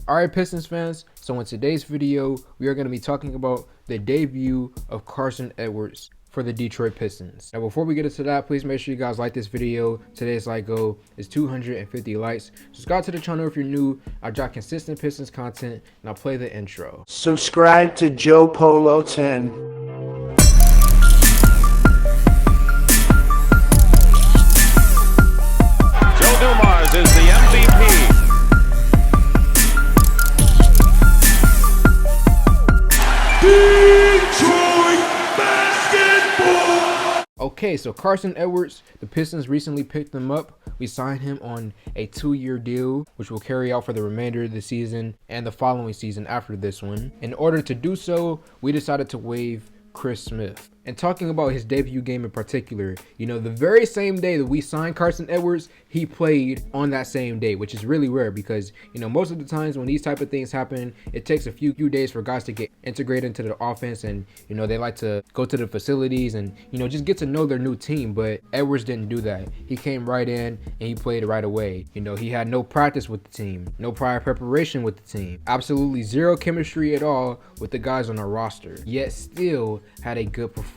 Alright Pistons fans, so in today's video, we are going to be talking about the debut of Carson Edwards for the Detroit Pistons. Now before we get into that, please make sure you guys like this video. Today's like goal is 250 likes. Subscribe to the channel if you're new. I drop consistent Pistons content, and I'll play the intro. Subscribe to Joe Polo 10. Is the MVP. Detroit basketball. Okay, so Carson Edwards, the Pistons recently picked him up. We signed him on a 2-year deal, which will carry out for the remainder of the season and the following season after this one. In order to do so, we decided to waive Chris Smith. And talking about his debut game in particular, you know, the very same day that we signed Carson Edwards, he played on that same day, which is really rare because, you know, most of the times when these type of things happen, it takes a few days for guys to get integrated into the offense, and, you know, they like to go to the facilities and, you know, just get to know their new team. But Edwards didn't do that. He came right in and he played right away. You know, he had no practice with the team, no prior preparation with the team, absolutely zero chemistry at all with the guys on our roster, yet still had a good performance.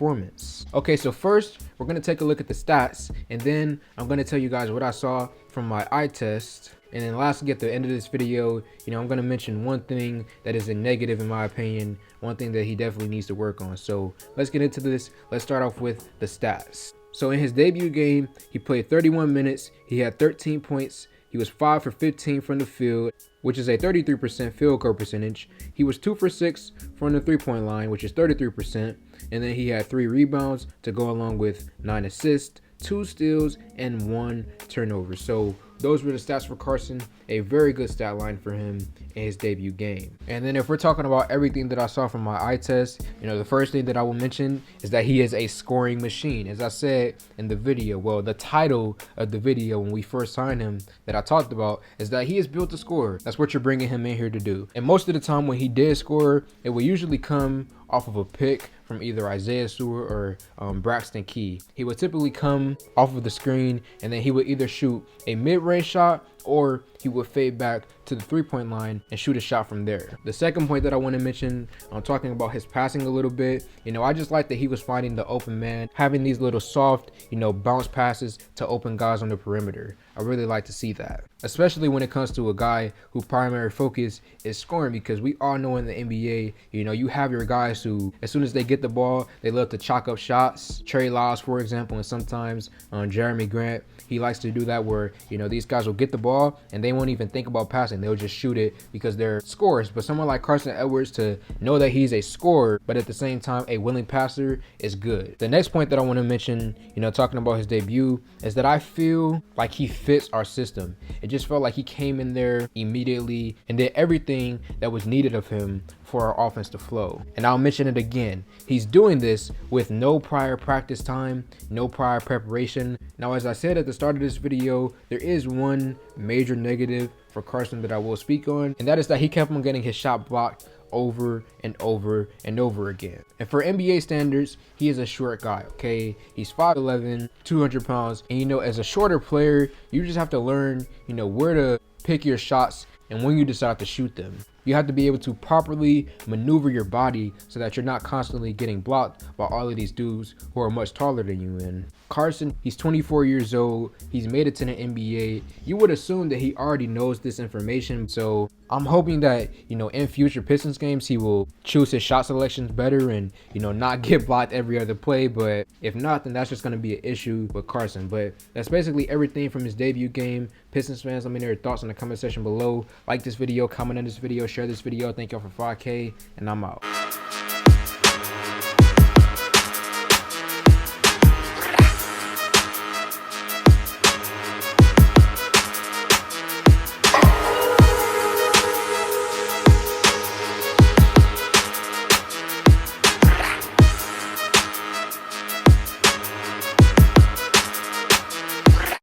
Okay, so first we're going to take a look at the stats, and then I'm going to tell you guys what I saw from my eye test. And then lastly, at the end of this video, you know, I'm going to mention one thing that is a negative in my opinion, one thing that he definitely needs to work on. So let's get into this. Let's start off with the stats. So in his debut game, he played 31 minutes. He had 13 points. He was 5 for 15 from the field, which is a 33% field goal percentage. He was 2 for 6 from the three-point line, which is 33%. And then he had 3 rebounds to go along with 9 assists, 2 steals, and 1 turnover. So those were the stats for Carson. A very good stat line for him in his debut game. And then if we're talking about everything that I saw from my eye test, you know, the first thing that I will mention is that he is a scoring machine. As I said in the video, well, the title of the video when we first signed him that I talked about is that he is built to score. That's what you're bringing him in here to do. And most of the time when he did score, it would usually come off of a pick from either Isaiah Stewart or Braxton Key. He would typically come off of the screen, and then he would either shoot a mid-range shot or he would fade back to the three-point line and shoot a shot from there. The second point that I want to mention, I'm talking about his passing a little bit. You know, I just like that he was finding the open man, having these little soft, you know, bounce passes to open guys on the perimeter. I really like to see that, especially when it comes to a guy whose primary focus is scoring, because we all know in the NBA, you know, you have your guys who, as soon as they get the ball, they love to chalk up shots. Trey Lyles, for example, and sometimes Jeremy Grant, he likes to do that where, you know, these guys will get the ball and they won't even think about passing. They'll just shoot it because they're scorers. But someone like Carson Edwards, to know that he's a scorer, but at the same time a willing passer, is good. The next point that I want to mention, you know, talking about his debut, is that I feel like he fits our system. It just felt like he came in there immediately and did everything that was needed of him for our offense to flow. And I'll mention it again, he's doing this with no prior practice time, no prior preparation. Now, as I said at the start of this video, there is one major negative for Carson that I will speak on, and that is that he kept on getting his shot blocked over and over and over again. And for NBA standards, he is a short guy, okay? He's 5'11", 200 pounds, and you know, as a shorter player, you just have to learn, you know, where to pick your shots and when you decide to shoot them. You have to be able to properly maneuver your body so that you're not constantly getting blocked by all of these dudes who are much taller than you. And Carson, he's 24 years old. He's made it to the NBA. You would assume that he already knows this information. So I'm hoping that, you know, in future Pistons games, he will choose his shot selections better and, you know, not get blocked every other play. But if not, then that's just going to be an issue with Carson. But that's basically everything from his debut game. Pistons fans, let me know your thoughts in the comment section below. Like this video, comment on this video, share this video. Thank y'all for 5K, and I'm out.